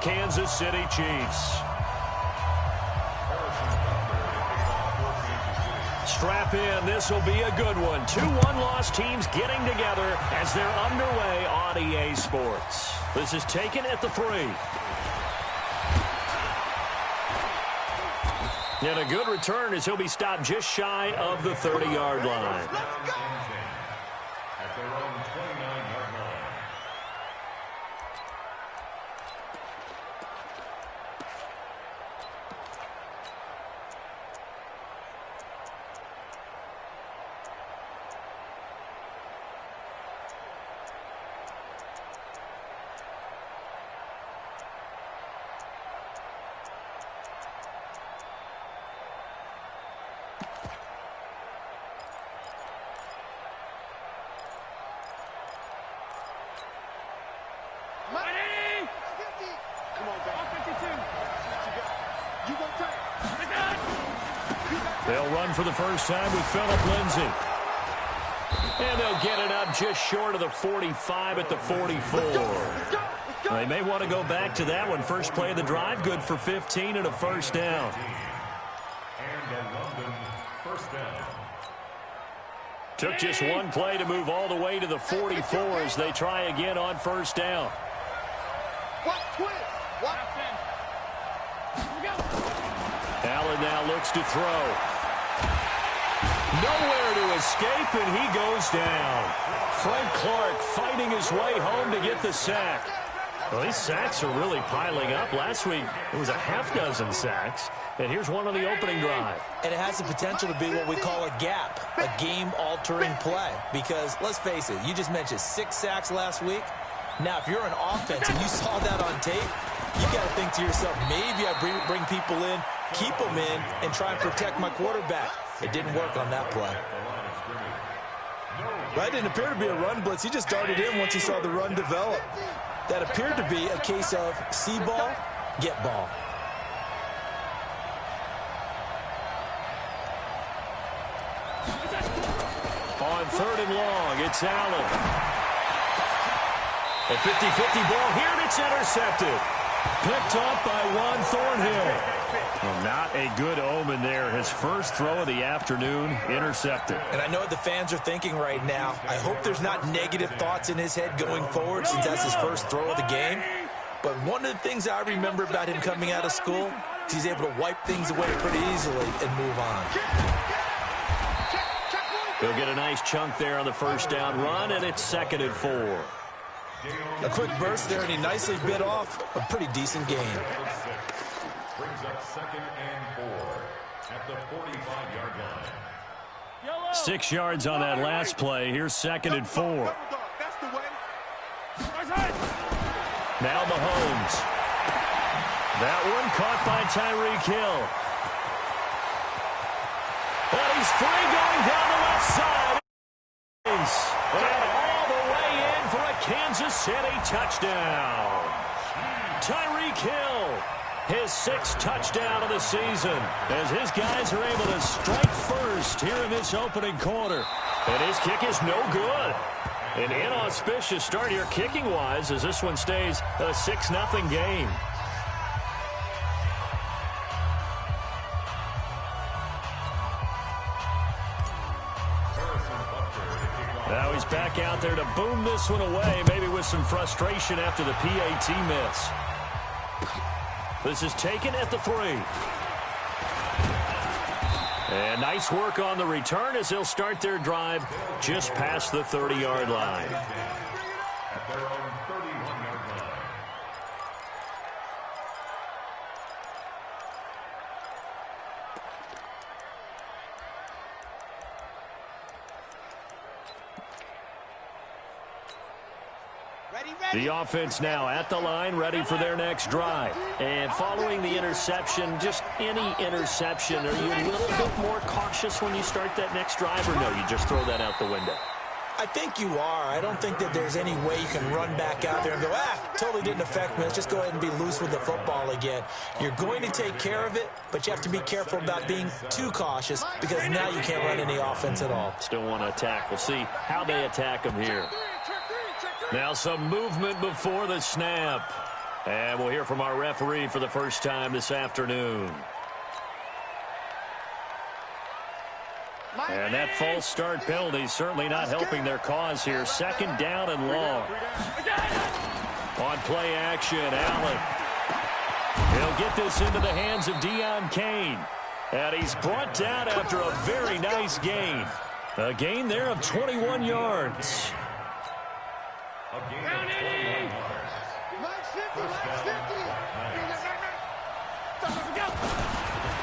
Kansas City Chiefs. Strap in. This will be a good one. 2 one-loss teams getting together as they're underway on EA Sports. This is taken at the 3. And a good return as he'll be stopped just shy of the 30-yard line. At their own 29-yard line. They'll run for the first time with Phillip Lindsay. And they'll get it up just short of the 45 at the 44. They may want to go back to that one. First play of the drive, good for 15 and a first down. Took just one play to move all the way to the 44 as they try again on first down. Allen now looks to throw. Nowhere to escape, and he goes down. Frank Clark fighting his way home to get the sack. Well, these sacks are really piling up. Last week, it was a half-dozen sacks. And here's one on the opening drive. And it has the potential to be what we call a gap, a game-altering play. Because, let's face it, you just mentioned 6 sacks last week. Now, if you're an offense and you saw that on tape, you got to think to yourself, maybe I bring people in, keep them in, and try and protect my quarterback. It didn't work on that play. That didn't appear to be a run blitz. He just darted in once he saw the run develop. That appeared to be a case of see ball, get ball. On 3rd and long, it's Allen. A 50-50 ball here, and it's intercepted. Picked off by Juan Thornhill. Well, not a good omen there. His first throw of the afternoon, intercepted. And I know what the fans are thinking right now. I hope there's not negative thoughts in his head going forward since that's his first throw of the game. But one of the things I remember about him coming out of school is he's able to wipe things away pretty easily and move on. He'll get a nice chunk there on the first down run, and it's 2nd and 4. A quick burst there, and he nicely bit off a pretty decent gain. Brings up 2nd and 4 at the 45-yard line. 6 yards on that last play. Here's 2nd and 4. Now Mahomes. That one caught by Tyreek Hill. And he's free going down the left side. And all the way in for a Kansas City touchdown. Tyreek Hill, his 6th touchdown of the season, as his guys are able to strike first here in this opening quarter. And his kick is no good. An inauspicious start here kicking-wise as this one stays a 6-0 game. Now he's back out there to boom this one away, maybe with some frustration after the PAT miss. This is taken at the 3. And nice work on the return as they'll start their drive just past the 30-yard line. At their own 31-yard line. The offense now at the line, ready for their next drive. And following the interception, just any interception, are you a little bit more cautious when you start that next drive, or no, you just throw that out the window? I think you are. I don't think that there's any way you can run back out there and go, totally didn't affect me. Let's just go ahead and be loose with the football again. You're going to take care of it, but you have to be careful about being too cautious because now you can't run any offense at all. Still want to attack. We'll see how they attack them here. Now some movement before the snap. And we'll hear from our referee for the first time this afternoon. And that false start penalty is certainly not helping their cause here. Second down and long. On play action, Allen. He'll get this into the hands of Deion Kane. And he's brought down after a very nice gain. A gain there of 21 yards.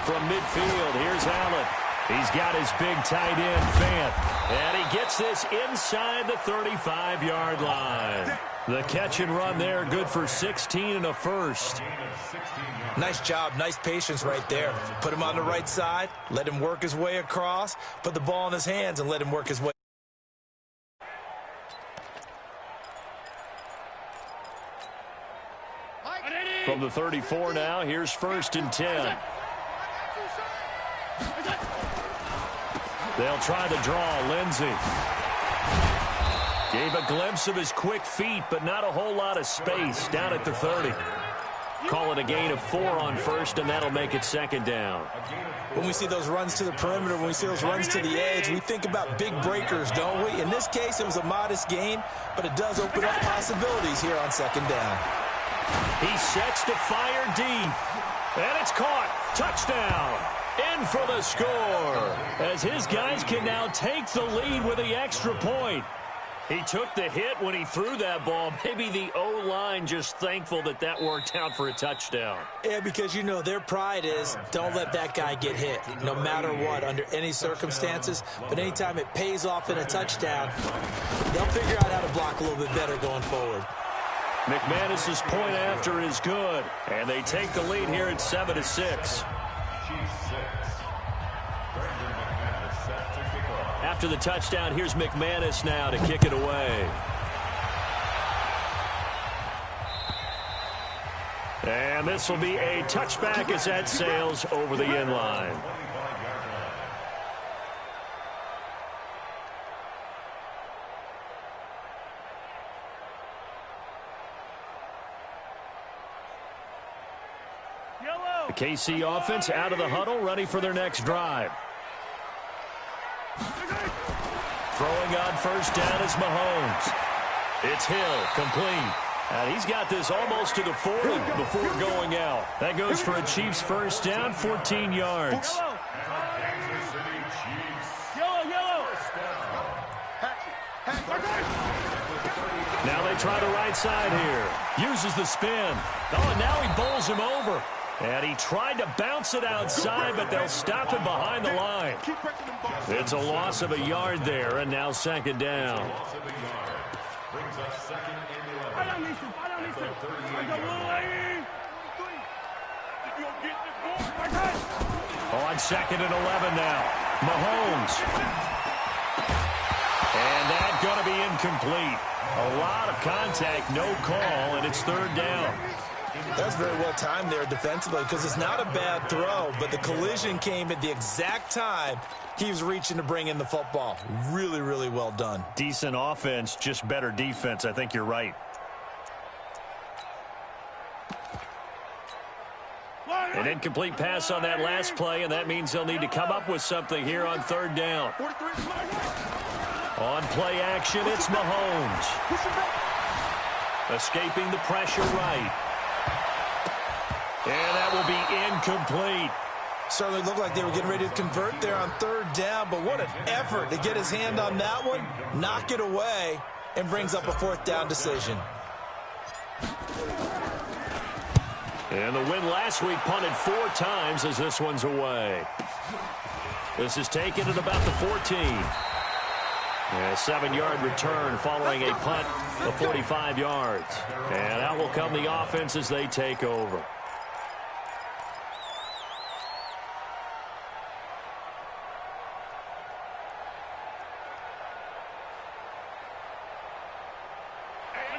From midfield, here's Allen. He's got his big tight end, Fant. And he gets this inside the 35-yard line. The catch and run there, good for 16 and a first. Nice job, nice patience right there. Put him on the right side, let him work his way across, put the ball in his hands and let him work his way. From the 34 now, here's 1st and 10. They'll try the draw. Lindsey gave a glimpse of his quick feet, but not a whole lot of space down at the 30. Call it a gain of 4 on 1st, and that'll make it 2nd down. When we see those runs to the perimeter, when we see those runs to the edge, we think about big breakers, don't we? In this case, it was a modest gain, but it does open up possibilities here on 2nd down. He sets to fire deep, and it's caught. Touchdown. In for the score, as his guys can now take the lead with the extra point. He took the hit when he threw that ball. Maybe the O-line just thankful that that worked out for a touchdown. Yeah, because, you know, their pride is don't let that guy get hit, no matter what, under any circumstances. But anytime it pays off in a touchdown, they'll figure out how to block a little bit better going forward. McManus's point after is good, and they take the lead here at 7-6. After the touchdown, here's McManus now to kick it away. And this will be a touchback as that sails over the end line. The KC offense out of the huddle, ready for their next drive. Throwing on 1st down is Mahomes. It's Hill, complete. And he's got this almost to the 40 before going out. That goes for a Chiefs 1st down, 14 yards. Now they try the right side here. Uses the spin. Oh, and now he bowls him over. And he tried to bounce it outside, but they'll stop him behind the line. It's a loss of a yard there, and now 2nd down. On 2nd and 11 now. Mahomes. And that's going to be incomplete. A lot of contact, no call, and it's 3rd down. That's very well timed there defensively because it's not a bad throw, but the collision came at the exact time he was reaching to bring in the football. Really, really well done. Decent offense, just better defense. I think you're right. An incomplete pass on that last play, and that means they'll need to come up with something here on 3rd down. On play action, it's Mahomes. Escaping the pressure right. And that will be incomplete. Certainly looked like they were getting ready to convert there on 3rd down, but what an effort to get his hand on that one, knock it away, and brings up a 4th down decision. And the win last week punted 4 times as this one's away. This is taken at about the 14. A 7-yard return following a punt of 45 yards. And out will come the offense as they take over.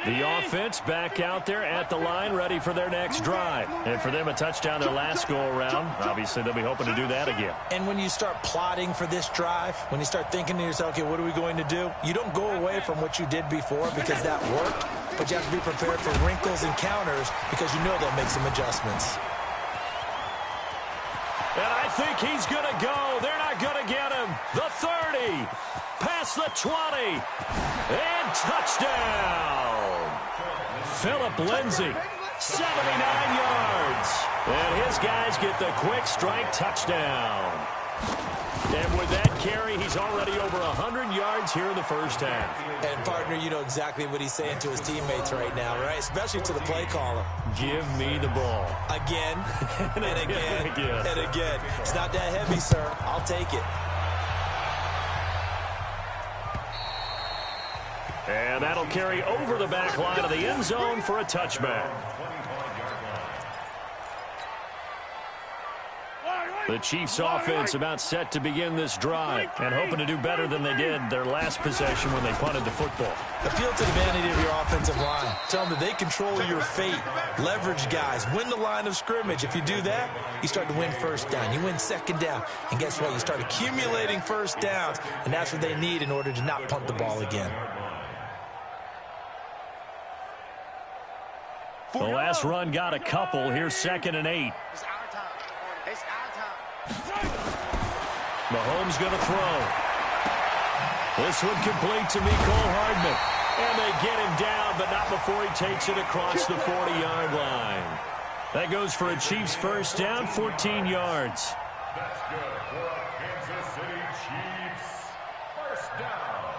The offense back out there at the line, ready for their next drive. And for them, a touchdown their last go-around. Obviously, they'll be hoping to do that again. And when you start plotting for this drive, when you start thinking to yourself, okay, what are we going to do? You don't go away from what you did before because that worked. but you have to be prepared for wrinkles and counters because you know they'll make some adjustments. And I think he's going to go. They're not going to get him. The 30, past the 20, and touchdown. Philip Lindsay, 79 yards. And his guys get the quick strike touchdown. And with that carry, he's already over 100 yards here in the first half. And, partner, you know exactly what he's saying to his teammates right now, right? Especially to the play caller. Give me the ball. Again, and again, and again. It's not that heavy, sir. I'll take it. And that'll carry over the back line of the end zone for a touchback. The Chiefs offense about set to begin this drive and hoping to do better than they did their last possession when they punted the football. Appeal to the vanity of your offensive line. Tell them that they control your fate. Leverage guys. Win the line of scrimmage. If you do that, you start to win first down. You win second down. And guess what? You start accumulating first downs, and that's what they need in order to not punt the ball again. The last run got a couple. Here's 2nd and 8. Mahomes going to throw. This one complete to Mecole Hardman. And they get him down, but not before he takes it across the 40-yard line. That goes for a Chiefs first down, 14 yards. That's good for a Kansas City Chiefs first down.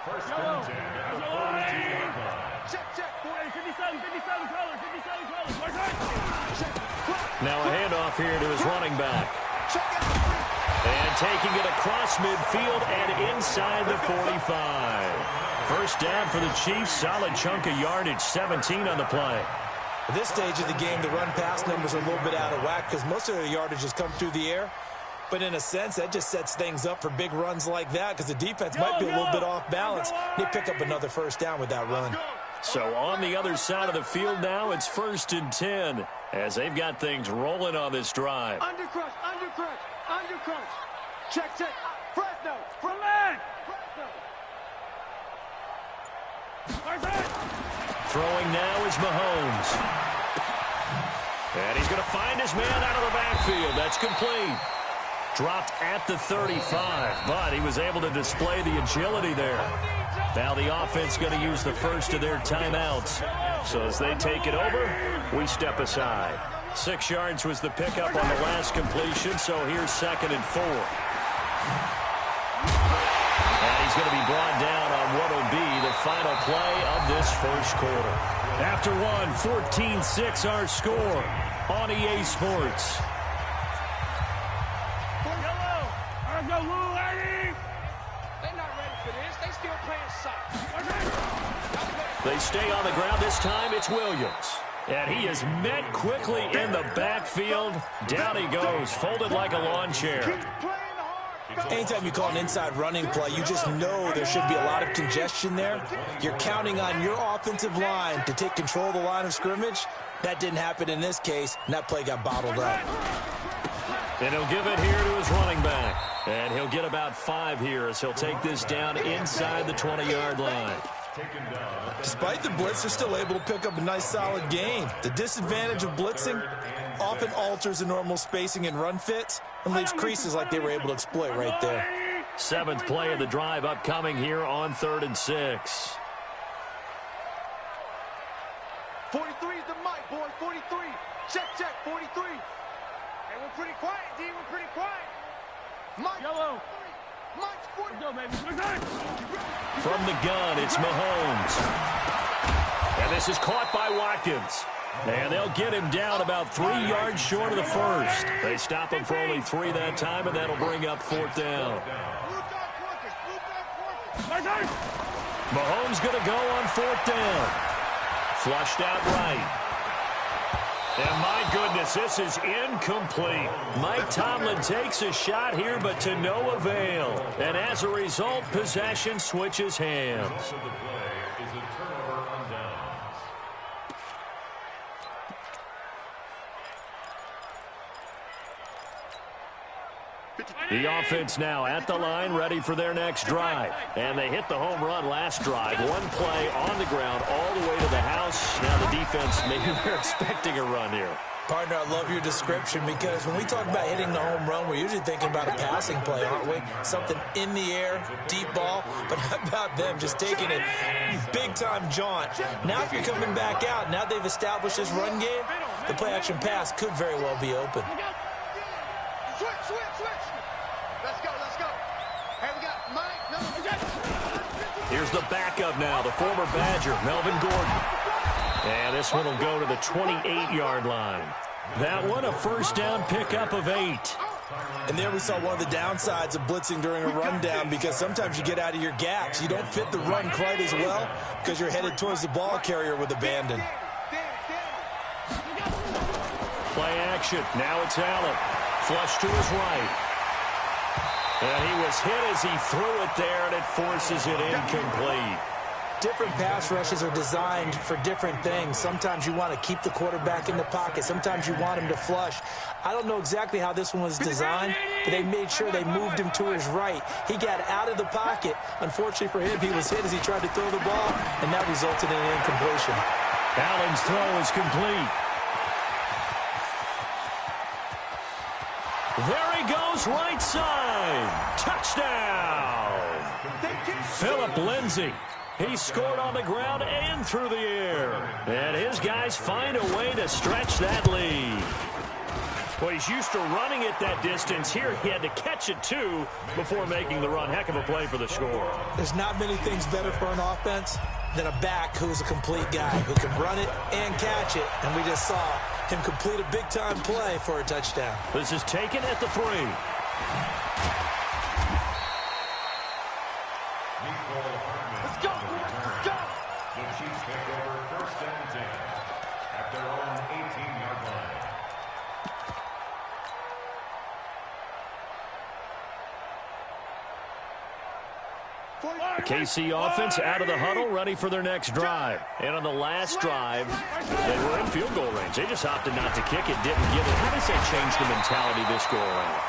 First and 10 at the 40-yard line. Check. 57 colors. Now a handoff here to his running back. And taking it across midfield and inside the 45. First down for the Chiefs. Solid chunk of yardage, 17 on the play. At this stage of the game, the run-pass numbers are a little bit out of whack because most of the yardage has come through the air. But in a sense, that just sets things up for big runs like that because the defense might be a little bit off balance. They pick up another first down with that run. So on the other side of the field now, it's 1st and 10 as they've got things rolling on this drive. Undercrush. Check. Fresno. From leg. Throwing now is Mahomes. And he's going to find his man out of the backfield. That's complete. Dropped at the 35, but he was able to display the agility there. Now the offense going to use the first of their timeouts. So as they take it over, we step aside. 6 yards was the pickup on the last completion, so here's 2nd and 4. And he's going to be brought down on what will be the final play of this first quarter. After one, 14-6 our score on EA Sports. They're not ready for this. They still playing soccer. They stay on the ground this time. It's Williams. And he is met quickly in the backfield. Down he goes, folded like a lawn chair. Anytime you call an inside running play, you just know there should be a lot of congestion there. You're counting on your offensive line to take control of the line of scrimmage. That didn't happen in this case, and that play got bottled up. And he'll give it here to his running back. And he'll get about 5 here as he'll take this down inside the 20-yard line. Despite the blitz, they're still able to pick up a nice, solid gain. The disadvantage of blitzing often alters the normal spacing and run fits and leaves creases like they were able to exploit right there. 7th play of the drive upcoming here on 3rd and 6. 43 is the mic, boy. 43. Check. 43. Hey, we're pretty quiet, D. We're pretty quiet. Mike. Yellow. Mike's 40. Let's go, baby. From the gun, it's Mahomes. And this is caught by Watkins. And they'll get him down about 3 yards short of the first. They stop him for only 3 that time, and that'll bring up 4th down. Mahomes going to go on 4th down. Flushed out right. And my goodness, this is incomplete. Mike Tomlin takes a shot here, but to no avail. And as a result, possession switches hands. The play is a turnover on downs. The offense now at the line, ready for their next drive. And they hit the home run last drive. One play on the ground all the way to the house. Now the defense, maybe they're expecting a run here. Partner, I love your description because when we talk about hitting the home run, we're usually thinking about a passing play, aren't we? Something in the air, deep ball. But how about them just taking it big-time jaunt? Now if you're coming back out, now they've established this run game, the play-action pass could very well be open. Switch. Let's go. Hey, we got Mike. Here's the backup now, the former Badger, Melvin Gordon. And this one will go to the 28-yard line. That one, a first down pickup of 8. And there we saw one of the downsides of blitzing during a rundown because sometimes you get out of your gaps. You don't fit the run quite as well because you're headed towards the ball carrier with abandon. Play action. Now it's Allen. Flush to his right. And he was hit as he threw it there, and it forces it incomplete. Different pass rushes are designed for different things. Sometimes you want to keep the quarterback in the pocket. Sometimes you want him to flush. I don't know exactly how this one was designed, but they made sure they moved him to his right. He got out of the pocket. Unfortunately for him, he was hit as he tried to throw the ball, and that resulted in an incompletion. Allen's throw is complete. There he goes, right side. Touchdown. Phillip Lindsay. He scored on the ground and through the air. And his guys find a way to stretch that lead. Well, he's used to running it that distance. Here he had to catch it, too, before making the run. Heck of a play for the score. There's not many things better for an offense than a back who's a complete guy who can run it and catch it. And we just saw him complete a big-time play for a touchdown. This is taken at the 3. Let's go. The Chiefs take over first and 10 at their own 18-yard line. The KC offense out of the huddle, ready for their next drive. And on the last drive, they were in field goal range. They just opted not to kick it, didn't get it. How does that change the mentality this go around?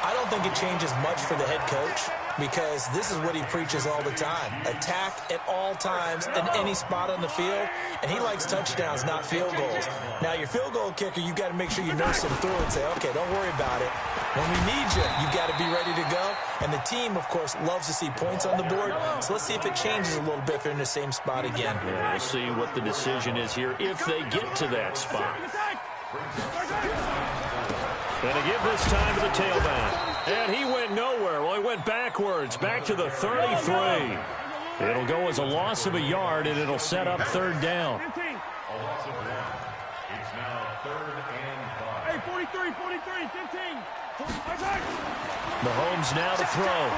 I don't think it changes much for the head coach because this is what he preaches all the time. Attack at all times in any spot on the field, and he likes touchdowns, not field goals. Now, your field goal kicker, you've got to make sure you nurse him through and say, okay, don't worry about it. When we need you, you've got to be ready to go. And the team, of course, loves to see points on the board. So let's see if it changes a little bit if they're in the same spot again. Yeah, we'll see what the decision is here if they get to that spot. And to give this time to the tailback. And he went nowhere. Well, he went backwards, back to the 33. It'll go as a loss of a yard, and it'll set up third down. A loss of 1. It's now 3rd and 5. Hey, 43, 15. Mahomes now to throw.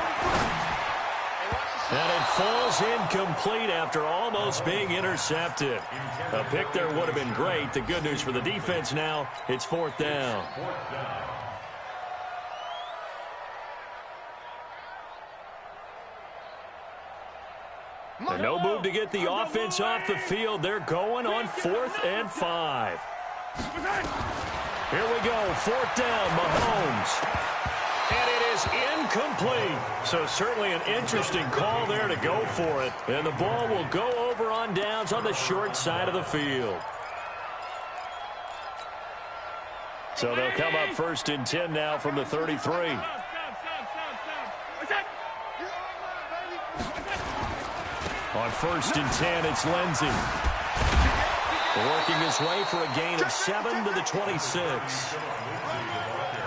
And it falls incomplete after almost being intercepted. A pick there would have been great. The good news for the defense now, it's 4th down. And no move to get the offense off the field. They're going on 4th and 5. Here we go, 4th down, Mahomes. And it is incomplete. So certainly an interesting call there to go for it. And the ball will go over on downs on the short side of the field. So they'll come up 1st and 10 now from the 33. On 1st and 10, it's Lindsay. Working his way for a gain of 7 to the 26.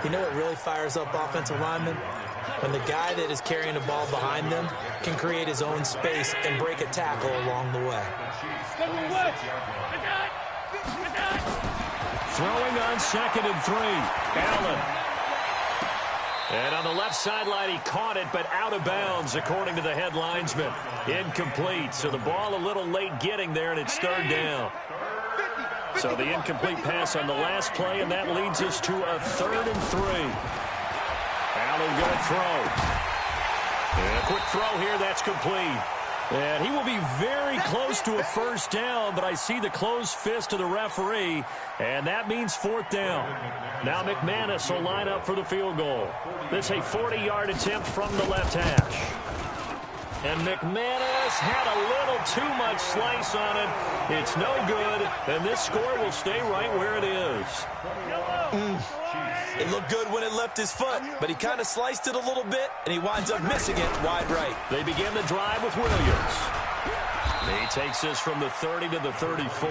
You know what really fires up offensive linemen? When the guy that is carrying the ball behind them can create his own space and break a tackle along the way. Throwing on 2nd and 3. Allen. And on the left sideline, he caught it, but out of bounds, according to the head linesman. Incomplete, so the ball a little late getting there, and it's 3rd down. So the incomplete pass on the last play, and that leads us to a 3rd and 3. Allen going to throw. And a quick throw here, that's complete. And he will be very close to a first down, but I see the closed fist of the referee, and that means fourth down. Now McManus will line up for the field goal. This is a 40-yard attempt from the left hash. And McManus had a little too much slice on it. It's no good, and this score will stay right where it is. It looked good when it left his foot, but he kind of sliced it a little bit, and he winds up missing it wide right. They begin the drive with Williams. He takes this from the 30 to the 34.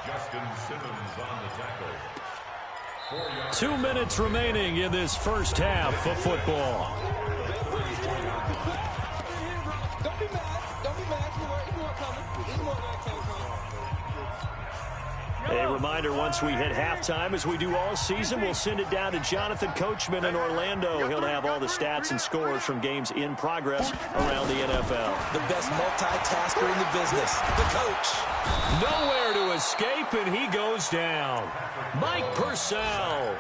Justin Simmons on the tackle. 2 minutes remaining in this first half of football. Don't be mad. Don't be mad. He's more coming. He's more coming. A reminder, once we hit halftime, as we do all season, we'll send it down to Jonathan Coachman in Orlando. He'll have all the stats and scores from games in progress around the NFL. The best multitasker in the business, the coach. Nowhere to escape, and he goes down. Mike Purcell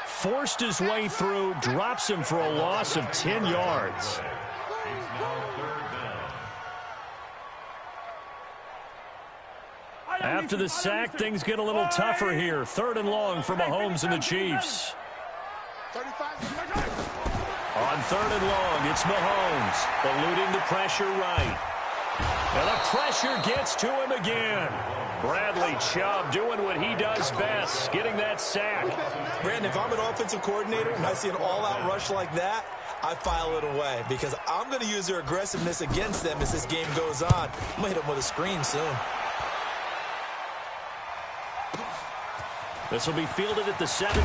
forced his way through, drops him for a loss of 10 yards. After the sack, things get a little tougher here. 3rd and long for Mahomes and the Chiefs. On 3rd and long, it's Mahomes, eluding the pressure right. And the pressure gets to him again. Bradley Chubb doing what he does best, getting that sack. Brandon, if I'm an offensive coordinator and I see an all-out rush like that, I file it away because I'm going to use their aggressiveness against them as this game goes on. I'm going to hit them with a screen soon. This will be fielded at the 17.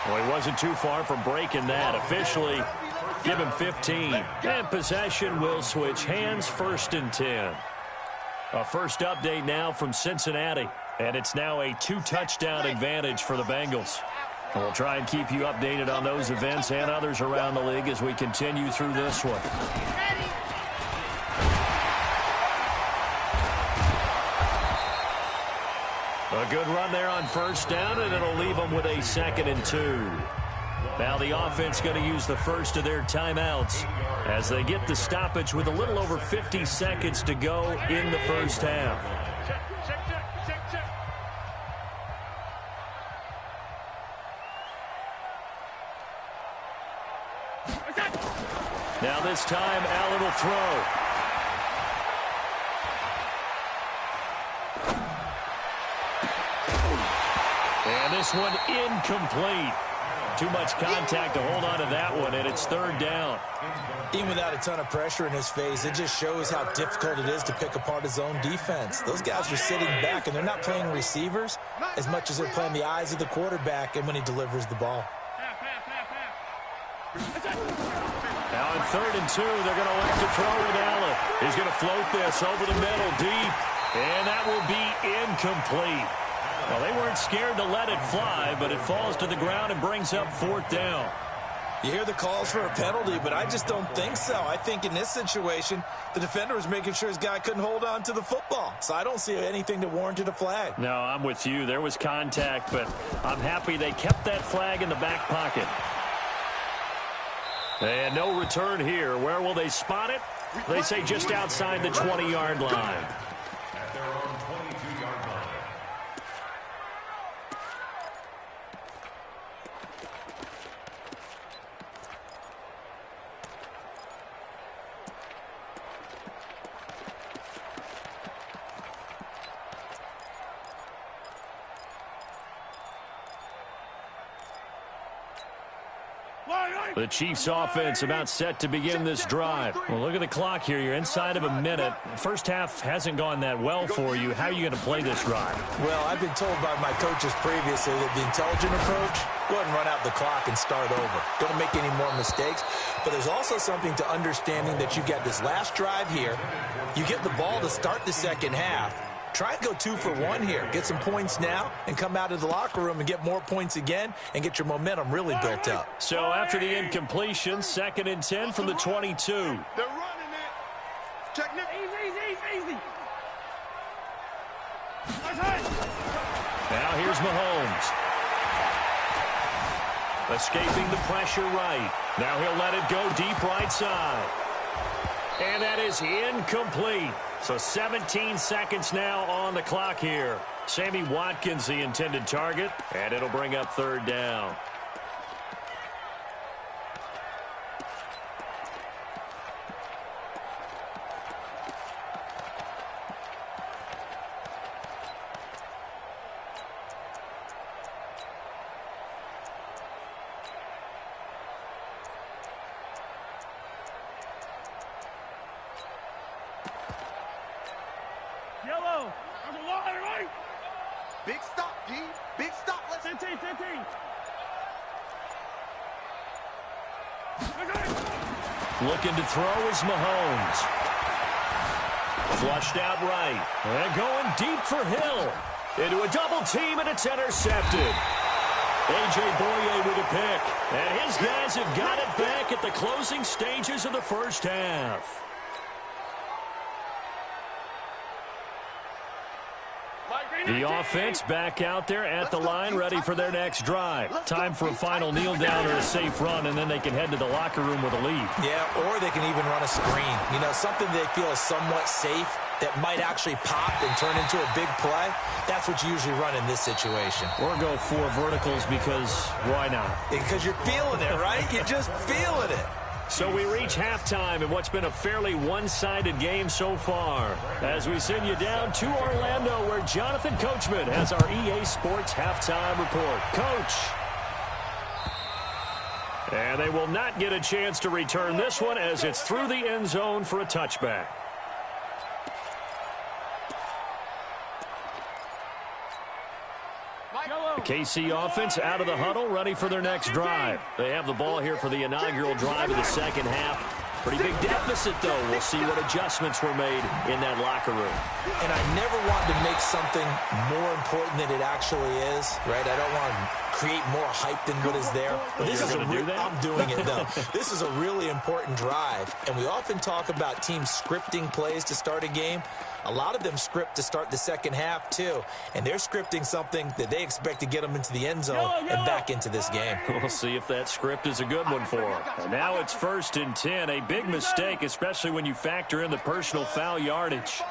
Well, he wasn't too far from breaking that. Officially, give him 15. And possession will switch hands, 1st and 10. A first update now from Cincinnati. And it's now a 2-touchdown advantage for the Bengals. And we'll try and keep you updated on those events and others around the league as we continue through this one. A good run there on first down, and it'll leave them with a 2nd and 2. Now the offense going to use the first of their timeouts as they get the stoppage with a little over 50 seconds to go in the first half. Now this time, Allen will throw. And this one incomplete. Too much contact to hold on to that one, and it's 3rd down. Even without a ton of pressure in his face, it just shows how difficult it is to pick apart his own defense. Those guys are sitting back, and they're not playing receivers as much as they're playing the eyes of the quarterback and when he delivers the ball. Now in 3rd and 2, they're going to elect to throw with Allen. He's going to float this over the middle deep, and that will be incomplete. Well, they weren't scared to let it fly, but it falls to the ground and brings up 4th down. You hear the calls for a penalty, but I just don't think so. I think in this situation, the defender was making sure his guy couldn't hold on to the football. So I don't see anything that warranted a flag. No, I'm with you. There was contact, but I'm happy they kept that flag in the back pocket. And no return here. Where will they spot it? They say just outside the 20-yard line. At their own 22-yard line. The Chiefs offense about set to begin this drive. Well, look at the clock here. You're inside of a minute. First half hasn't gone that well for you. How are you going to play this drive? Well, I've been told by my coaches previously that the intelligent approach, go ahead and run out the clock and start over. Don't make any more mistakes. But there's also something to understanding that you got this last drive here. You get the ball to start the second half. Try and go 2 for 1 here. Get some points now and come out of the locker room and get more points again and get your momentum really built up. So after the incompletion, 2nd and 10 from the 22. They're running it. Check it. Easy. Now here's Mahomes. Escaping the pressure right. Now he'll let it go deep right side. And that is incomplete. So 17 seconds now on the clock here. Sammy Watkins, the intended target, and it'll bring up third down. Yellow. There's a line, right? Big stop, D. Big stop. Let's 15. Looking to throw is Mahomes. Flushed out right. And going deep for Hill. Into a double team, and it's intercepted. A.J. Boye with a pick. And his guys have got it back at the closing stages of the first half. The offense back out there at the line, ready for their next drive. Time for a final kneel down or a safe run, and then they can head to the locker room with a lead. Yeah, or they can even run a screen. You know, something they feel is somewhat safe that might actually pop and turn into a big play. That's what you usually run in this situation. Or go 4 verticals because why not? Because you're feeling it, right? You're just feeling it. So we reach halftime in what's been a fairly one-sided game so far. As we send you down to Orlando, where Jonathan Coachman has our EA Sports halftime report. Coach. And they will not get a chance to return this one as it's through the end zone for a touchback. The KC offense out of the huddle, ready for their next drive. They have the ball here for the inaugural drive of the second half. Pretty big deficit, though. We'll see what adjustments were made in that locker room. And I never want to make something more important than it actually is, right? I don't want to create more hype than what is there. But this is I'm doing it, though. This is a really important drive. And we often talk about teams scripting plays to start a game. A lot of them script to start the second half, too. And they're scripting something that they expect to get them into the end zone and back into this game. We'll see if that script is a good one for them. And now it's 1st and 10. A big mistake, especially when you factor in the personal foul yardage.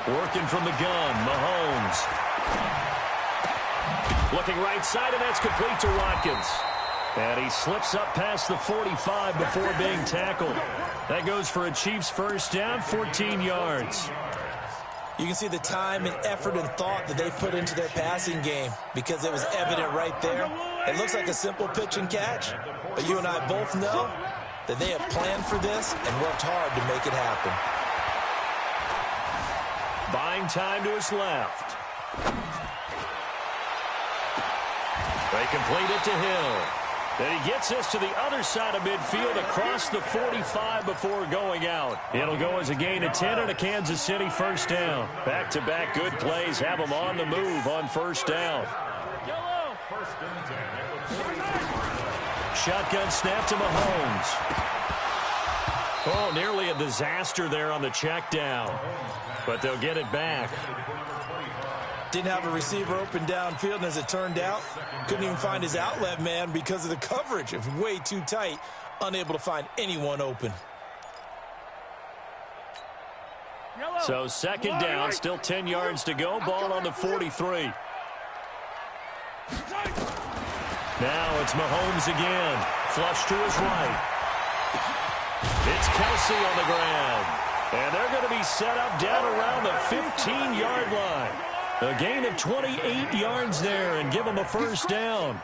Working from the gun, Mahomes. Looking right side, and that's complete to Watkins. And he slips up past the 45 before being tackled. That goes for a Chiefs first down, 14 yards. You can see the time and effort and thought that they put into their passing game because it was evident right there. It looks like a simple pitch and catch, but you and I both know that they have planned for this and worked hard to make it happen. Buying time to his left. They complete it to Hill. Then he gets this to the other side of midfield across the 45 before going out. It'll go as a gain of 10 and a Kansas City first down. Back-to-back good plays have them on the move on first down. Shotgun snap to Mahomes. Oh, nearly a disaster there on the check down. But they'll get it back. Didn't have a receiver open downfield, and as it turned out, couldn't even find his outlet man because of the coverage. It was way too tight, unable to find anyone open. So second down, still 10 yards to go. Ball on the 43. Now it's Mahomes again. Flush to his right. It's Kelsey on the ground. And they're going to be set up down around the 15-yard line. A gain of 28 yards there and give them a first down.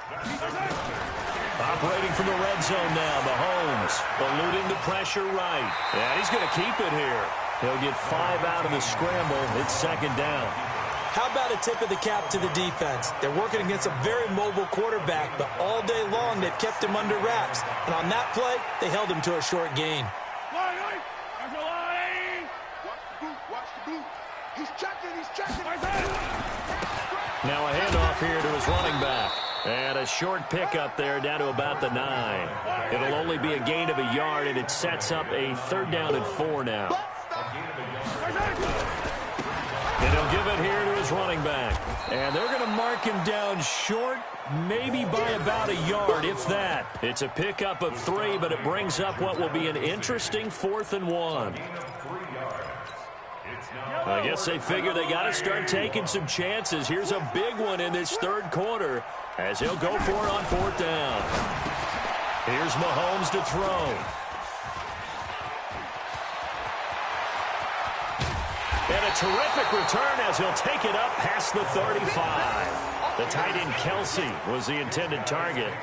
Operating from the red zone now, Mahomes eluding the pressure right. And he's going to keep it here. He'll get 5 out of the scramble. It's second down. How about a tip of the cap to the defense? They're working against a very mobile quarterback, but all day long they've kept him under wraps. And on that play, they held him to a short gain. Now a handoff here to his running back. And a short pickup there down to about the 9. It'll only be a gain of a yard, and it sets up a 3rd down and 4 now. And he'll give it here to his running back. And they're going to mark him down short maybe by about a yard, if that. It's a pickup of 3, but it brings up what will be an interesting 4th and 1. I guess they figure they got to start taking some chances. Here's a big one in this 3rd quarter as he'll go for it on 4th down. Here's Mahomes to throw. And a terrific return as he'll take it up past the 35. The tight end Kelsey was the intended target.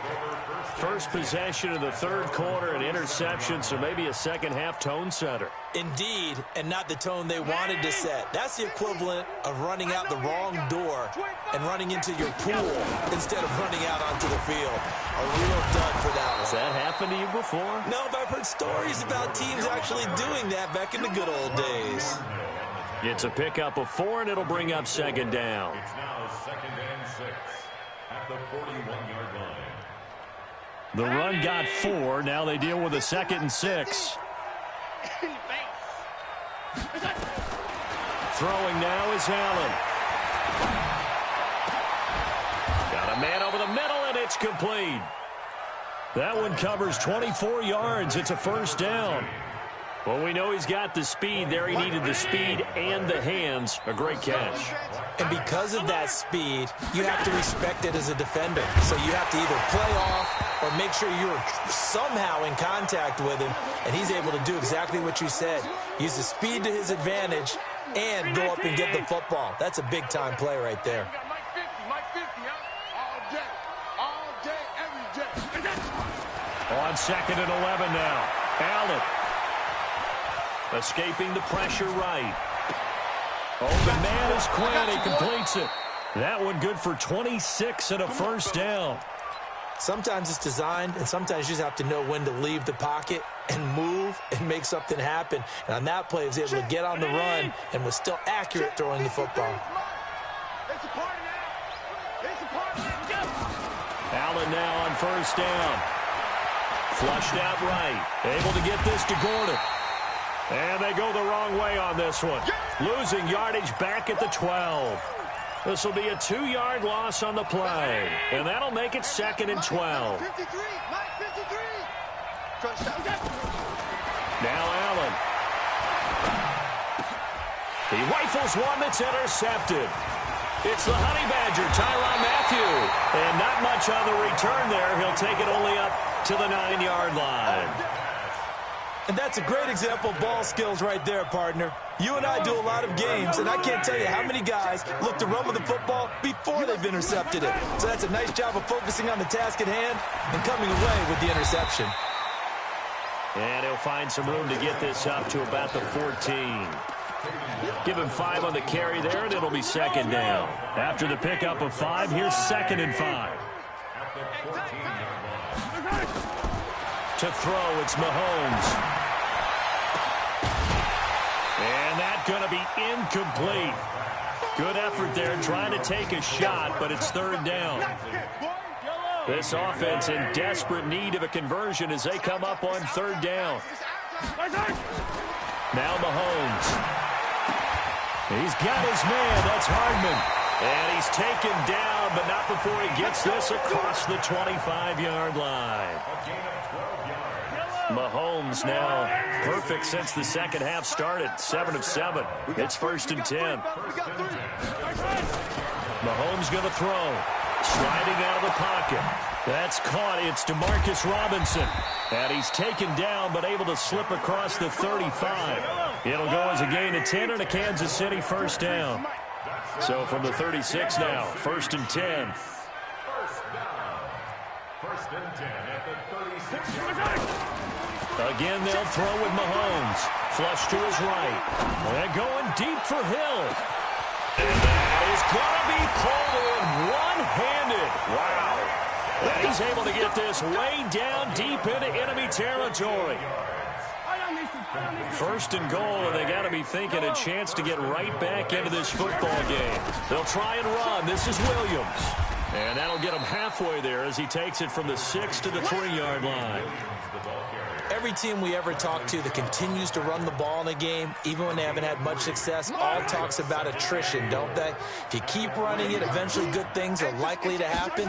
First possession of the 3rd quarter, an interception, so maybe a second-half tone setter. Indeed, and not the tone they wanted to set. That's the equivalent of running out the wrong door and running into your pool instead of running out onto the field. A real dud for that one. Has that happened to you before? No, but I've heard stories about teams actually doing that back in the good old days. It's a pickup of 4, and it'll bring up 2nd down. It's now 2nd and 6 at the 41-yard line. The run got 4. Now they deal with a 2nd and 6. Throwing now is Allen. Got a man over the middle, and it's complete. That one covers 24 yards. It's a 1st down. Well, we know he's got the speed there. He needed the speed and the hands. A great catch. And because of that speed, you have to respect it as a defender. So you have to either play off or make sure you're somehow in contact with him. And he's able to do exactly what you said. Use the speed to his advantage and go up and get the football. That's a big-time play right there. On 2nd and 11 now. Allen. Escaping the pressure right. Oh, the man is Quinn. He completes it. That one good for 26 and a 1st down. Sometimes it's designed, and sometimes you just have to know when to leave the pocket and move and make something happen. And on that play, he was able to get on the run and was still accurate throwing the football. Allen now on 1st down. Flushed out right. Able to get this to Gordon. And they go the wrong way on this one. Losing yardage back at the 12. This will be a 2-yard loss on the play. And that'll make it 2nd and 12. Now Allen. He rifles one that's intercepted. It's the Honey Badger, Tyrann Mathieu. And not much on the return there. He'll take it only up to the 9-yard line. And that's a great example of ball skills right there, partner. You and I do a lot of games, and I can't tell you how many guys look to run with the football before they've intercepted it. So that's a nice job of focusing on the task at hand and coming away with the interception. And he'll find some room to get this up to about the 14. Give him 5 on the carry there, and it'll be 2nd down. After the pickup of 5, here's 2nd and 5. To throw, it's Mahomes. And that's going to be incomplete. Good effort there trying to take a shot, but it's 3rd down. This offense in desperate need of a conversion as they come up on 3rd down. Now Mahomes. He's got his man. That's Hardman. And he's taken down, but not before he gets this across the 25-yard line. Mahomes now perfect since the second half started. 7 of 7. It's 1st and 10. Mahomes going to throw. Sliding out of the pocket. That's caught. It's DeMarcus Robinson. And he's taken down, but able to slip across the 35. It'll go as a gain of 10 and a Kansas City 1st down. So from the 36 now, 1st and 10. 1st and 10 at the 36-yard line. Again, they'll throw with Mahomes. Flush to his right. They're going deep for Hill. And that is going to be pulled in one-handed. Wow. And he's able to get this way down deep into enemy territory. 1st and goal, and they got to be thinking a chance to get right back into this football game. They'll try and run. This is Williams. And that'll get him halfway there as he takes it from the 6 to the 3-yard line. Every team we ever talk to that continues to run the ball in a game, even when they haven't had much success, all talks about attrition, don't they? If you keep running it, eventually good things are likely to happen.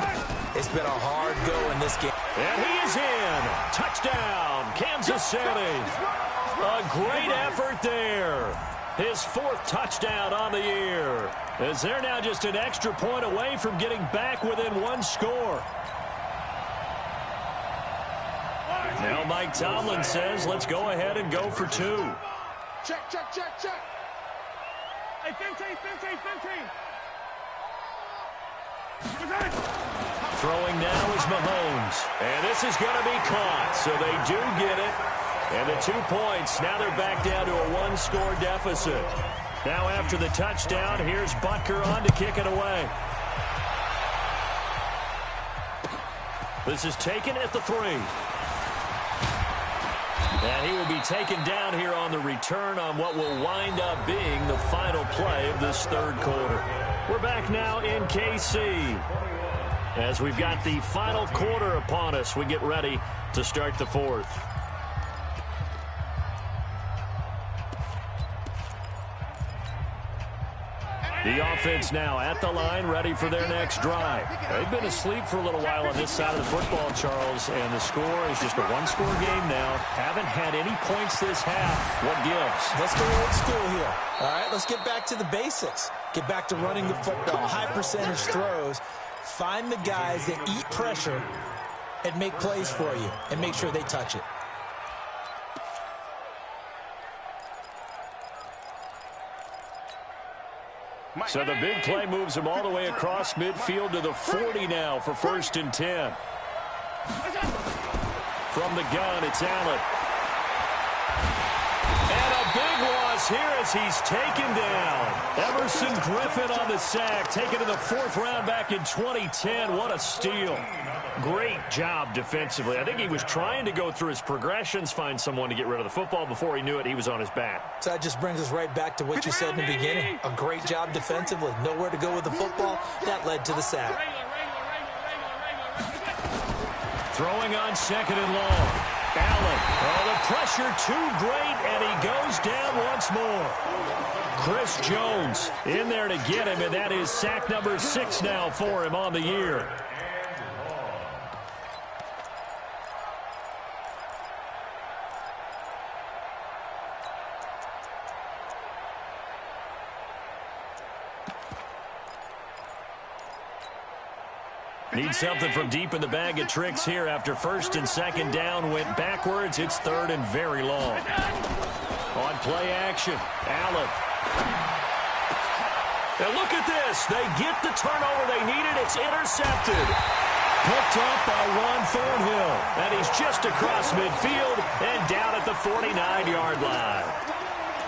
It's been a hard go in this game. And he is in. Touchdown, Kansas City. A great effort there. His 4th touchdown on the year, as they're now just an extra point away from getting back within 1 score. Now Mike Tomlin says, let's go ahead and go for 2. Check. Hey, 15. Throwing now is Mahomes. And this is going to be caught, so they do get it. And the 2 points, now they're back down to a 1-score deficit. Now after the touchdown, here's Butker on to kick it away. This is taken at the 3. And he will be taken down here on the return on what will wind up being the final play of this 3rd quarter. We're back now in KC. As we've got the final quarter upon us, we get ready to start the 4th. The offense now at the line, ready for their next drive. They've been asleep for a little while on this side of the football, Charles, and the score is just a 1-score game now. Haven't had any points this half. What gives? Let's go old school here. All right, let's get back to the basics. Get back to running the football, high percentage throws. Find the guys that eat pressure and make plays for you and make sure they touch it. So the big play moves him all the way across midfield to the 40 now for 1st and 10. From the gun, it's Allen. And a big loss here as he's taken down. Emerson Griffin on the sack, taken to the 4th round back in 2010. What a steal. Great job defensively. I think he was trying to go through his progressions, find someone to get rid of the football. Before he knew it, he was on his back. So that just brings us right back to what you said in the beginning. A great job defensively. Nowhere to go with the football. That led to the sack. Throwing on 2nd and long. Allen. Oh, the pressure too great, and he goes down once more. Chris Jones in there to get him, and that is sack number 6 now for him on the year. Need something from deep in the bag of tricks here after 1st and 2nd down went backwards. It's 3rd and very long. On play action, Allen. And look at this. They get the turnover they needed. It's intercepted. Picked up by Ron Thornhill. And he's just across midfield and down at the 49-yard line.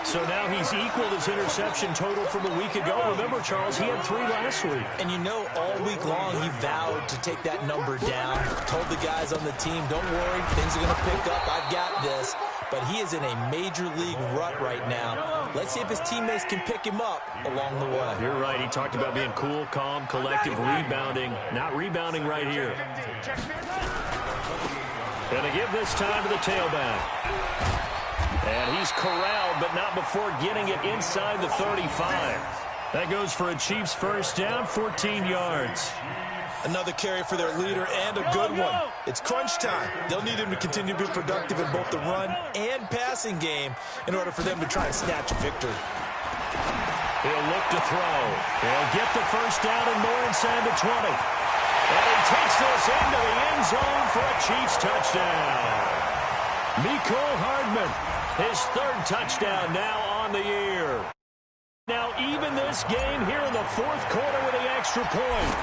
So now he's equaled his interception total from a week ago. Remember, Charles, he had 3 last week. And you know, all week long he vowed to take that number down. Told the guys on the team, don't worry, things are going to pick up. I've got this. But he is in a major league rut right now. Let's see if his teammates can pick him up along the way. You're right. He talked about being cool, calm, collective, rebounding. Not rebounding right here. Going to give this time to the tailback. And he's corralled, but not before getting it inside the 35. That goes for a Chiefs 1st down, 14 yards. Another carry for their leader and a good one. It's crunch time. They'll need him to continue to be productive in both the run and passing game in order for them to try and snatch a victory. He'll look to throw. He'll get the 1st down and more inside the 20. And he takes this into the end zone for a Chiefs touchdown. Mecole Hardman, his 3rd touchdown now on the year. Now even this game here in the 4th quarter with the extra point.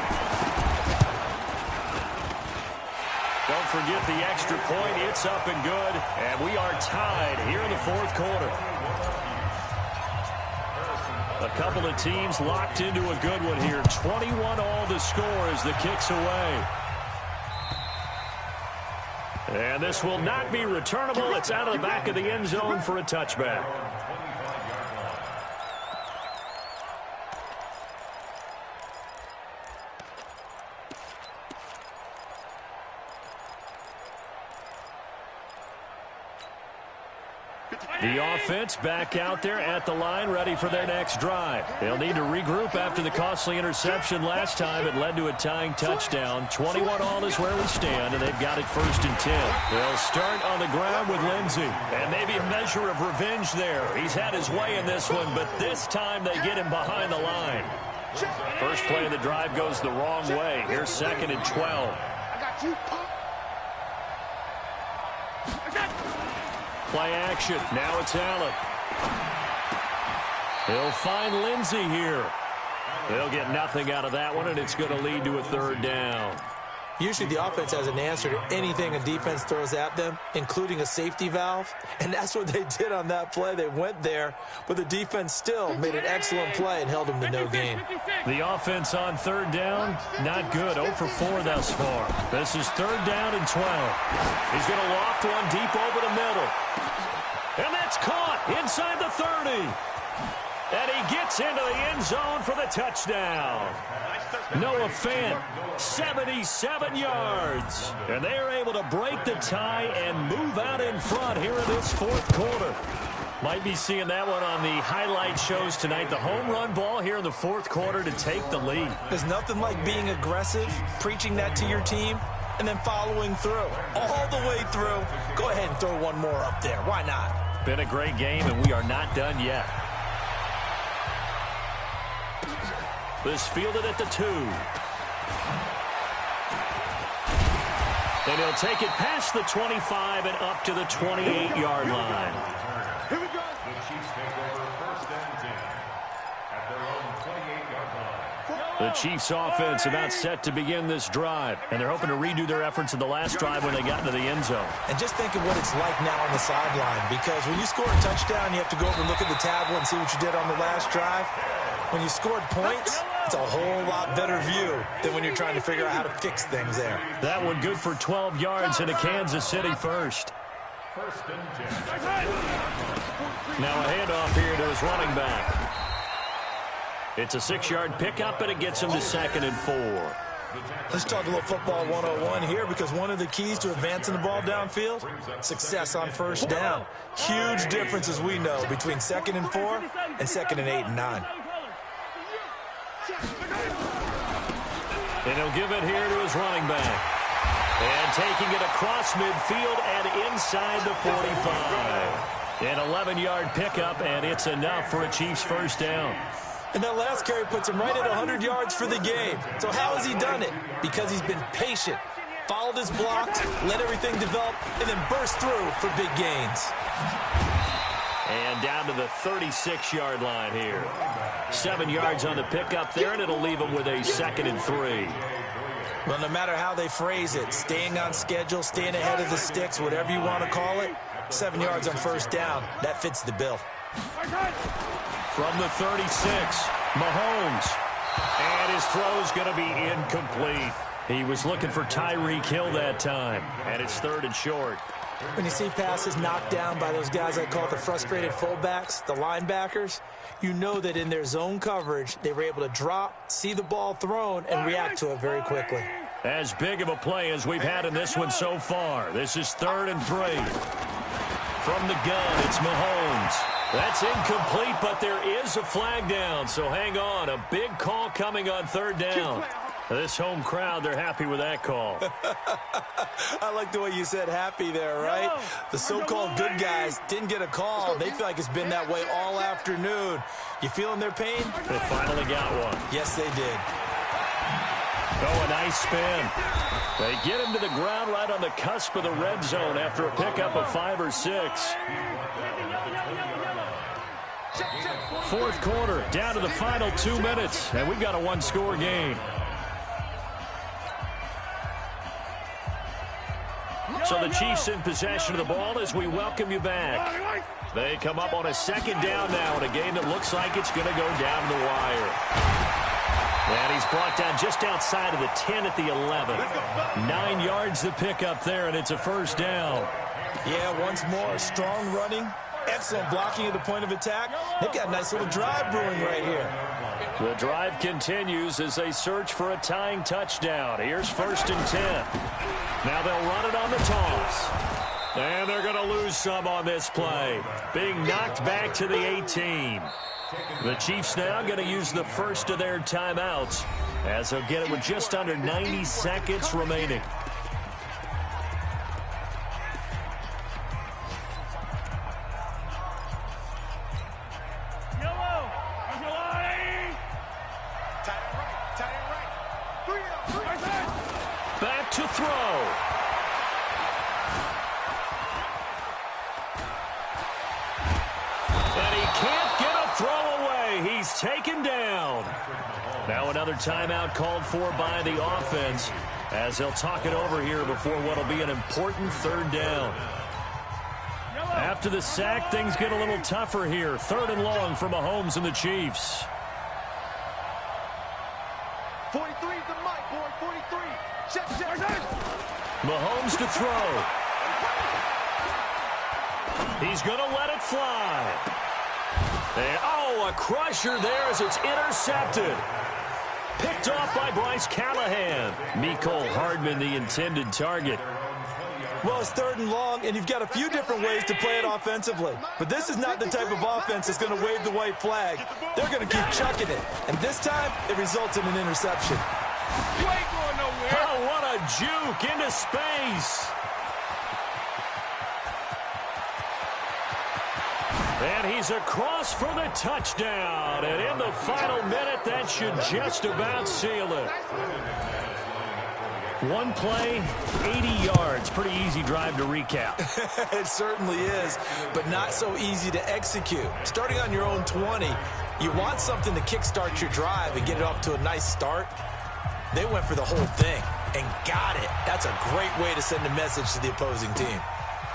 Don't forget the extra point. It's up and good. And we are tied here in the 4th quarter. A couple of teams locked into a good one here. 21 all the score as the kick's away. And this will not be returnable. It's out of the back of the end zone for a touchback. The offense back out there at the line, ready for their next drive. They'll need to regroup after the costly interception last time. It led to a tying touchdown. 21-all is where we stand, and they've got it 1st and 10. They'll start on the ground with Lindsey. And maybe a measure of revenge there. He's had his way in this one, but this time they get him behind the line. First play of the drive goes the wrong way. Here's 2nd and 12. I got you. Play action. Now it's Allen. He'll find Lindsey here. They'll get nothing out of that one, and it's going to lead to a 3rd down. Usually the offense has an answer to anything a defense throws at them, including a safety valve. And that's what they did on that play. They went there, but the defense still made an excellent play and held them to no gain. The offense on 3rd down, not good. 0 for 4 thus far. This is 3rd down and 12. He's going to loft one deep over the middle. And that's caught inside the 30. And he gets into the end zone for the touchdown. Noah Fant, 77 yards. And they are able to break the tie and move out in front here in this 4th quarter. Might be seeing that one on the highlight shows tonight. The home run ball here in the 4th quarter to take the lead. There's nothing like being aggressive, preaching that to your team, and then following through. All the way through. Go ahead and throw one more up there. Why not? Been a great game, and we are not done yet. This fielded at the 2. And he'll take it past the 25 and up to the 28-yard line. Here we go. The Chiefs take over 1st and 10 at their own 28-yard line. The Chiefs offense about set to begin this drive, and they're hoping to redo their efforts in the last drive when they got into the end zone. And just think of what it's like now on the sideline, because when you score a touchdown, you have to go over and look at the tablet and see what you did on the last drive. When you scored points, it's a whole lot better view than when you're trying to figure out how to fix things there. That one good for 12 yards into Kansas City 1st. 1st and 10. Now a handoff here to his running back. It's a 6-yard pickup, and it gets him to 2nd and 4. Let's talk a little football 101 here, because one of the keys to advancing the ball downfield, success on 1st down. Huge difference, as we know, between 2nd and 4 and 2nd and 8 and 9. And he'll give it here to his running back. And taking it across midfield and inside the 45. An 11-yard pickup, and it's enough for a Chiefs 1st down. And that last carry puts him right at 100 yards for the game. So how has he done it? Because he's been patient, followed his blocks, let everything develop, and then burst through for big gains. And down to the 36-yard line here. 7 yards on the pickup there, and it'll leave him with a 2nd and 3. Well, no matter how they phrase it, staying on schedule, staying ahead of the sticks, whatever you want to call it, 7 yards on 1st down, that fits the bill. From the 36, Mahomes. And his throw's going to be incomplete. He was looking for Tyreek Hill that time, and it's 3rd and short. When you see passes knocked down by those guys I call the frustrated fullbacks, the linebackers, you know that in their zone coverage, they were able to drop, see the ball thrown, and react to it very quickly. As big of a play as we've had in this one so far. This is 3rd and 3. From the gun, it's Mahomes. That's incomplete, but there is a flag down, so hang on. A big call coming on 3rd down. This home crowd, they're happy with that call. I like the way you said happy there, right? The so-called good guys didn't get a call. They feel like it's been that way all afternoon. You feeling their pain? They finally got one. Yes, they did. Oh, a nice spin. They get him to the ground right on the cusp of the red zone after a pickup of 5 or 6. 4th quarter, down to the final 2 minutes, and we've got a 1-score game. So the Chiefs in possession of the ball as we welcome you back. They come up on a 2nd down now in a game that looks like it's going to go down the wire. And he's brought down just outside of the 10 at the 11. 9 yards to pick up there, and it's a 1st down. Yeah, once more, strong running, excellent blocking at the point of attack. They've got a nice little drive brewing right here. The drive continues as they search for a tying touchdown. Here's 1st and 10. Now they'll run it on the toss. And they're going to lose some on this play. Being knocked back to the 18. The Chiefs now going to use the first of their timeouts as they'll get it with just under 90 seconds remaining. Back to throw. And he can't get a throw away. He's taken down. Now another timeout called for by the offense as they'll talk it over here before what will be an important third down. After the sack, things get a little tougher here. 3rd and long for Mahomes and the Chiefs. 43 is the mic, boy. 43. Check. Mahomes to throw. He's going to let it fly. And, a crusher there as it's intercepted. Picked off by Bryce Callahan. Mecole Hardman, the intended target. Well, it's 3rd and long, and you've got a few different ways to play it offensively. But this is not the type of offense that's going to wave the white flag. They're going to keep chucking it. And this time, it results in an interception. You ain't going nowhere. Oh, what a juke into space. And he's across for the touchdown. And in the final minute, that should just about seal it. One play, 80 yards. Pretty easy drive to recap. It certainly is, but not so easy to execute. Starting on your own 20, you want something to kickstart your drive and get it off to a nice start. They went for the whole thing and got it. That's a great way to send a message to the opposing team.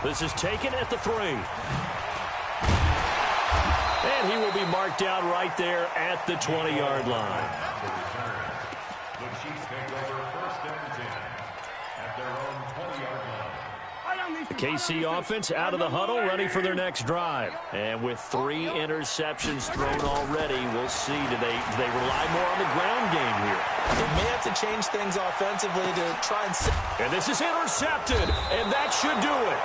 This is taken at the 3. And he will be marked down right there at the 20-yard line. The Chiefs take over 1st and 10 at their own 20-yard line. The KC offense out of the huddle, ready for their next drive. And with 3 interceptions thrown already, we'll see. Do they rely more on the ground game here? They may have to change things offensively to try and... And this is intercepted, and that should do it.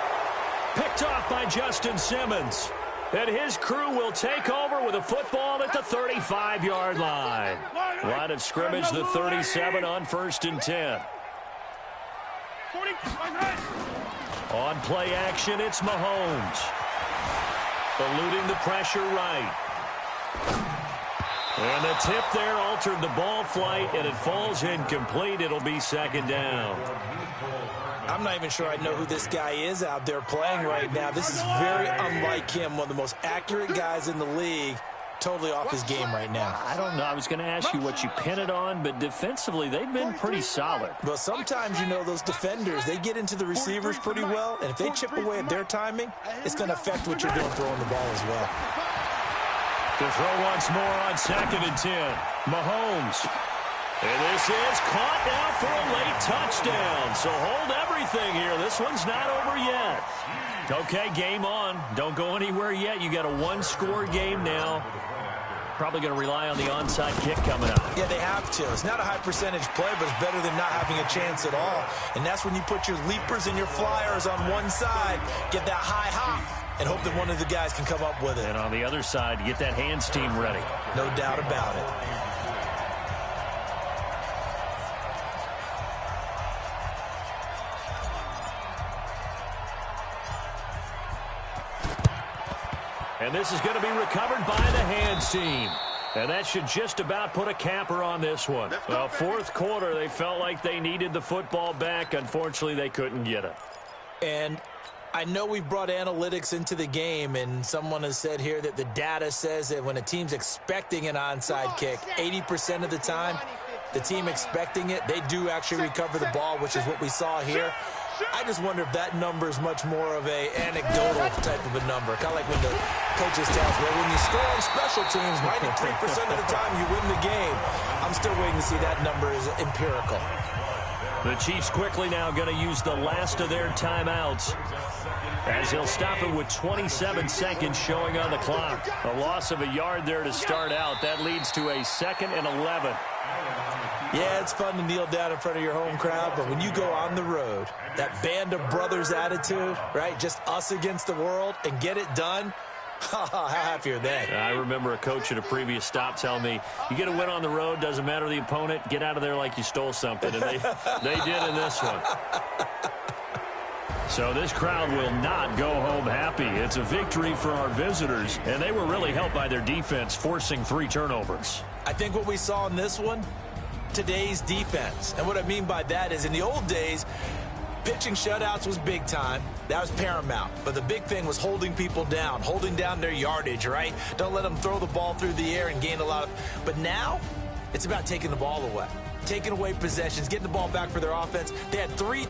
Picked off by Justin Simmons. And his crew will take over with a football at the 35-yard line. Line of scrimmage, the 37 on 1st and 10. On play action, it's Mahomes. Eluding the pressure right. And the tip there altered the ball flight, and it falls incomplete. It'll be 2nd down. I'm not even sure I know who this guy is out there playing right now. This is very unlike him, one of the most accurate guys in the league. Totally off his game right now. I don't know. I was going to ask you what you pin it on, but defensively, they've been pretty solid. Well, sometimes, those defenders, they get into the receivers pretty well, and if they chip away at their timing, it's going to affect what you're doing throwing the ball as well. To throw once more on 2nd and 10. Mahomes. And this is caught now for a late touchdown. So hold everything here. This one's not over yet. Okay, game on. Don't go anywhere yet. You got a 1-score game now. Probably going to rely on the onside kick coming up. Yeah, they have to. It's not a high percentage play, but it's better than not having a chance at all. And that's when you put your leapers and your flyers on one side, get that high hop, and hope that one of the guys can come up with it. And on the other side, get that hands team ready. No doubt about it. And this is going to be recovered by the hands team. And that should just about put a capper on this one. Well, 4th quarter, they felt like they needed the football back. Unfortunately, they couldn't get it. And I know we've brought analytics into the game, and someone has said here that the data says that when a team's expecting an onside kick, 80% of the time, the team expecting it, they do actually recover the ball, which is what we saw here. I just wonder if that number is much more of a anecdotal type of a number. Kind of like when the coaches tell us, well, when you score on special teams, 93% of the time you win the game. I'm still waiting to see that number is empirical. The Chiefs quickly now going to use the last of their timeouts as he'll stop it with 27 seconds showing on the clock. A loss of a yard there to start out. That leads to a 2nd and 11. Yeah, it's fun to kneel down in front of your home crowd, but when you go on the road, that band of brothers attitude, right, just us against the world, and get it done, how happy are they? I remember a coach at a previous stop telling me, you get a win on the road, doesn't matter the opponent, get out of there like you stole something. And they did in this one. So this crowd will not go home happy. It's a victory for our visitors, and they were really helped by their defense, forcing 3 turnovers. I think what we saw in this one, today's defense. And what I mean by that is in the old days, pitching shutouts was big time. That was paramount. But the big thing was holding people down, holding down their yardage, right? Don't let them throw the ball through the air and gain a lot of... But now, it's about taking the ball away, taking away possessions, getting the ball back for their offense. They had 3